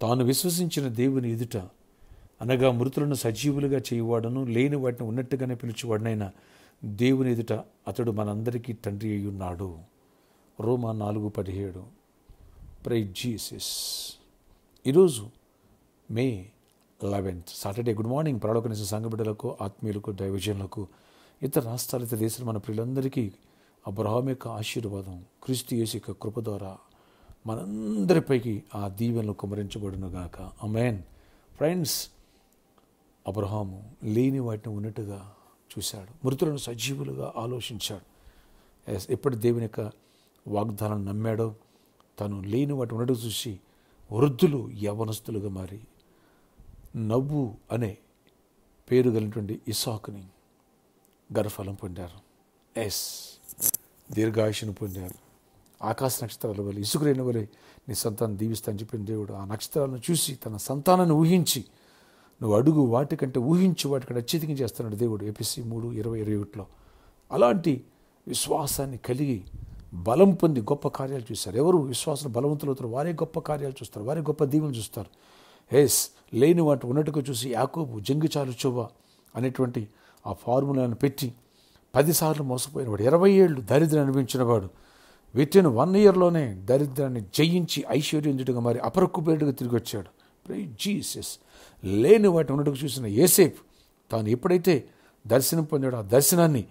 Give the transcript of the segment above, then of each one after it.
తాను విశ్వసించిన దేవుని ఎదుట, అనగా మృతులను సజీవులుగా చేయువాడను, లేని వాటిని ఉన్నట్టుగానే పిలిచేవాడనైనా దేవుని ఎదుట అతడు మనందరికీ తండ్రి అయి ఉన్నాడు. రోమా 4:17. Praise Jesus. ఈరోజు May 11th Saturday. Good morning ప్రాలోకనిసిన సంఘ బిడ్డలకు, ఆత్మీయులకు, దైవజనులకు, ఇతర రాష్ట్రాలు, ఇతర దేశాలు మన ప్రియులందరికీ అబ్రహాము యొక్క ఆశీర్వాదం, క్రీస్తు యేసు యొక్క కృప ద్వారా మనందరిపైకి ఆ దీవెనలు కుమరించబడునుగాక. ఆమేన్. ఫ్రెండ్స్, అబ్రహాము లేని వాటిని ఉన్నట్టుగా చూశాడు, మృతులను సజీవులుగా ఆలోచించాడు. ఎప్పటి దేవుని యొక్క వాగ్దానం నమ్మాడో, తను లేని వాటి ఉన్నట్టుగా చూసి వృద్ధులు యవనస్తులుగా మారి నవ్వు అనే పేరు కలిగినటువంటి ఇస్సాకుని గర్భఫలం పొందారు. దీర్ఘాయుషును పొందారు. ఆకాశ నక్షత్రాల వల్ల, ఇసుకరైన వలె నీ సంతానం దీవిస్తానని చెప్పిన దేవుడు ఆ నక్షత్రాలను చూసి తన సంతానాన్ని ఊహించి, నువ్వు అడుగు వాటికంటే ఊహించి వాటికంటే అత్యధికం చేస్తున్నాడు దేవుడు. ఎఫెసీ 3:20-21 అలాంటి విశ్వాసాన్ని కలిగి బలం పొంది గొప్ప కార్యాలు చూస్తారు. ఎవరు విశ్వాసం బలవంతులు అవుతారు వారే గొప్ప కార్యాలు చూస్తారు, వారే గొప్ప దీవెనలు చూస్తారు. లేని వాటి ఉన్నట్టుగా చూసి యాకోబు జంగిచాలు చువ్వ అనేటువంటి ఆ ఫార్ములాను పెట్టి 10 సార్లు మోసపోయినవాడు, 20 ఏళ్ళు దరిద్రం అనిపించినవాడు, వితిన్ 1 yearలోనే దరిద్రాన్ని జయించి ఐశ్వర్యంజుడిగా మారి అపరక్కుబేడుగా తిరిగి వచ్చాడు. Praise Jesus. లేని వాటి ఉన్నట్టుగా చూసిన యోసేపు తాను ఎప్పుడైతే దర్శనం పొందాడో ఆ దర్శనాన్ని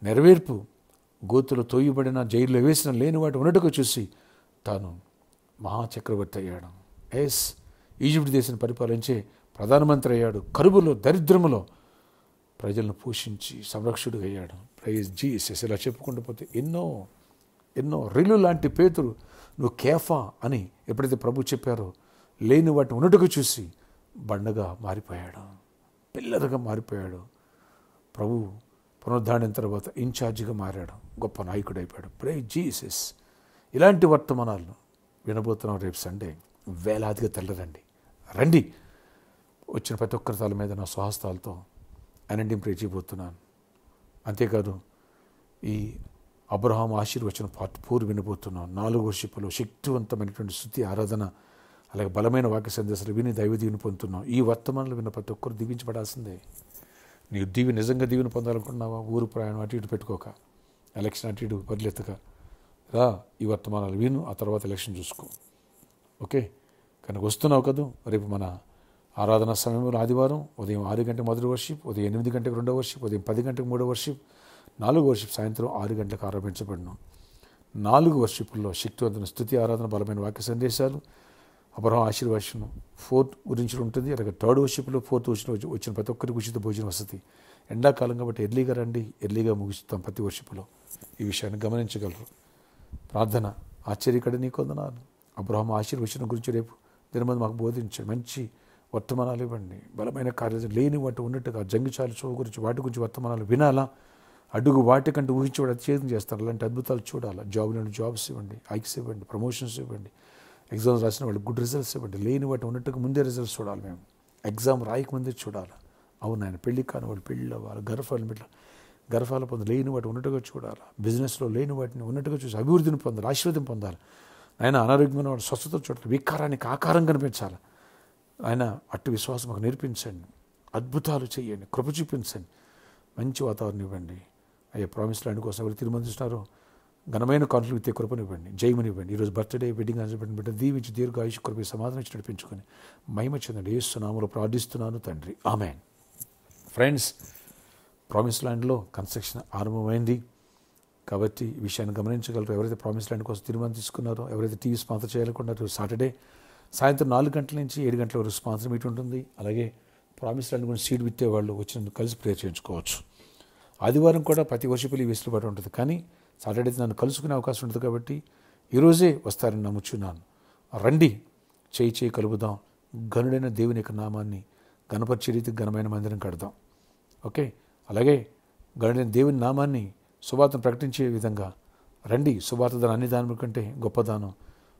నెరవేర్పు గోతులో తోయబడిన, జైల్లో వేసిన లేని వాటి ఉన్నట్టుగా చూసి తాను మహాచక్రవర్తి అయ్యాడు. ఈజిప్ట్ దేశాన్ని పరిపాలించే ప్రధానమంత్రి అయ్యాడు. కరువులో, దరిద్రములో ప్రజలను పోషించి సంరక్షకుడు అయ్యాడు. Praise Jesus. ఇలా చెప్పుకుంటూ పోతే ఎన్నో ఎన్నో రిలు లాంటి పేతురు, నువ్వు కేఫా అని ఎప్పుడైతే ప్రభు చెప్పారో, లేని వాటిని ఉన్నట్టుగా చూసి బండగా మారిపోయాడు, పిల్లలుగా మారిపోయాడు. ప్రభు పునరుద్ధానం తర్వాత ఇన్ఛార్జిగా మారాడు, గొప్ప నాయకుడు అయిపోయాడు. Praise Jesus. ఇలాంటి వర్తమానాలు వినబోతున్నాం రేపు సండే. వేలాదిగా తెల్లరండి, రండి. వచ్చిన ప్రతి ఒక్కరి తల మీద నా స్వహస్తాలతో అనంటిని ప్రే చేయబోతున్నాను. అంతేకాదు, ఈ అబ్రహాము ఆశీర్వచన పార్ట్ 4 వినబోతున్నాం. 4 వర్షిపులో శక్తివంతమైనటువంటి స్తుతి, ఆరాధన, అలాగే బలమైన వాక్య సందేశాలు విని దైవ దీవెన పొందుతున్నాం. ఈ వర్తమానాలు విన్న ప్రతి ఒక్కరు దీవించబడాల్సిందే. నీవు నిజంగా దీవెన పొందాలనుకున్నావా? ఊరు ప్రయాణం అటు ఇటు పెట్టుకోక, ఎలక్షన్ అటు ఇటు బదిలెత్తక రా, ఈ వర్తమానాలు విను, ఆ తర్వాత ఎలక్షన్ చూసుకో. ఓకే, కనుక వస్తున్నావు కదా. రేపు మన ఆరాధన సమయంలో ఆదివారం ఉదయం 6 గంటలకు మొదటి వర్షిప్, ఉదయం 8 గంటలకు 2వ వర్షిప్, ఉదయం 10 గంటలకు 3వ వర్షిప్, 4 వర్షిప్ సాయంత్రం 6 గంటలకు ఆరంభించబడినాం. 4 వర్షిపుల్లో శక్తివంతమైన స్థుతి, ఆరాధన, బలమైన వాక్య సందేశాలు, అబ్రహాము ఆశీర్వాదం 4th గురించి ఉంటుంది. అలాగే 3rd వర్షిప్లో 4th వర్షిప్లో వచ్చిన ప్రతి ఒక్కరికి ఉచిత భోజనం వసతి. ఎండాకాలం కాబట్టి ఎర్లీగా రండి, ఎర్లీగా ముగిస్తాం ప్రతి వర్షిప్లో. ఈ విషయాన్ని గమనించగలరు. ప్రార్థన. ఆశ్చర్యకడ నీ కొందనాలు. అబ్రహాము ఆశీర్వచనం గురించి రేపు దినమంది మాకు బోధించండి. మంచి వర్తమానాలు ఇవ్వండి. బలమైన కార్యాలు లేని వాటి ఉన్నట్టుగా జంగిచాలు చోవు గురించి, వాటి గురించి వర్తమానాలు వినాలా, అడుగు వాటికంటే ఊహించేవాడు అత్యధికం చేస్తారు. అలాంటి అద్భుతాలు చూడాలా. జాబ్స్ ఇవ్వండి, హైక్స్ ఇవ్వండి, ప్రమోషన్స్ ఇవ్వండి, ఎగ్జామ్స్ రాసిన వాళ్ళు గుడ్ రిజల్ట్స్ ఇవ్వండి. లేని వాటి ఉన్నట్టుగా ముందే రిజల్ట్స్ చూడాలి. మేము ఎగ్జామ్ రాయకముందే చూడాలి. అవును, ఆయన పెళ్లి కాని వాళ్ళు పెళ్ళి అవ్వాలి, గర్భాలు పొందాలి. లేని వాటి ఉన్నట్టుగా చూడాలి. బిజినెస్లో లేని వాటిని ఉన్నట్టుగా చూసి అభివృద్ధిని పొందాలి, ఆశీర్వాదం పొందాలి. ఆయన అనారోగ్యమైన వాడు స్వస్థత చూడాలి, వికారానికి ఆకారం కనిపించాలి. ఆయన అట్టు విశ్వాసం మాకు నేర్పించండి, అద్భుతాలు చేయండి, కృప చూపించండి, మంచి వాతావరణం ఇవ్వండి. అయ్యా, ప్రామిస్ ల్యాండ్ కోసం ఎవరు తీర్మానిస్తున్నారో ఘనమైన కాన్ఫ్లిక్ట్ కృపనివ్వండి, జయమనివ్వండి. ఈరోజు బర్త్డే, వెడ్డింగ్ ఆనివర్సరీ బిడ్డ దీవించి దీర్ఘాయుష్ కృప సమాధానం ఇచ్చి నడిపించుకొని మహిమ చెందండి. యేసు నామములో ప్రార్థిస్తున్నాను తండ్రి, ఆమేన్. ఫ్రెండ్స్, ప్రామిస్ ల్యాండ్లో కన్స్ట్రక్షన్ ఆరంభమైంది కాబట్టి ఈ విషయాన్ని గమనించగలరు. ఎవరైతే ప్రామిస్ ల్యాండ్ కోసం తీర్మానం తీసుకున్నారో, ఎవరైతే టీవీ స్పాన్సర్ చేయాలనుకున్నారో, సాటర్డే సాయంత్రం 4 గంటల నుంచి 7 గంటల వరకు స్పాన్సర్ మీట్ ఉంటుంది. అలాగే ప్రామిస్ ల్యాండ్ గురించి సీడ్ విత్తే వాళ్ళు వచ్చినందుకు కలిసి ప్రేయర్ చేయించుకోవచ్చు. ఆదివారం కూడా ప్రతి వర్షిపులు ఈ వెసులుబాటు ఉంటుంది, కానీ సాటర్డే నన్ను కలుసుకునే అవకాశం ఉంటుంది కాబట్టి ఈరోజే వస్తారని నమ్ముచున్నాను. రండి, చేయి కలుపుదాం. ఘనుడైన దేవుని యొక్క నామాన్ని గణపరిచే రీతికి ఘనమైన మందిరం కడదాం. ఓకే, అలాగే ఘనుడైన దేవుని నామాన్ని సువార్తను ప్రకటించే విధంగా రండి. సువార్త దానం అన్ని దానం కంటే గొప్ప దానం.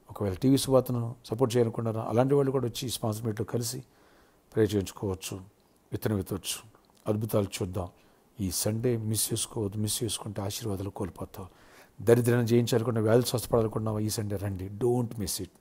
ఒకవేళ టీవీ సువార్తను సపోర్ట్ చేయాలనుకున్నారా, అలాంటి వాళ్ళు కూడా వచ్చి స్పాన్సర్ మీట్లో కలిసి ప్రే చేయించుకోవచ్చు, విత్తనం విత్తవచ్చు. అద్భుతాలు చూద్దాం. ఈ సండే మిస్ చేసుకోవద్దు. మిస్ చేసుకుంటే ఆశీర్వాదాలు కోల్పోతావు. దరిద్రాన్ని జయించాలనుకున్నా, వ్యాధులు స్వస్థపడాలనుకున్నావా, ఈ సండే రండి. Don't miss it.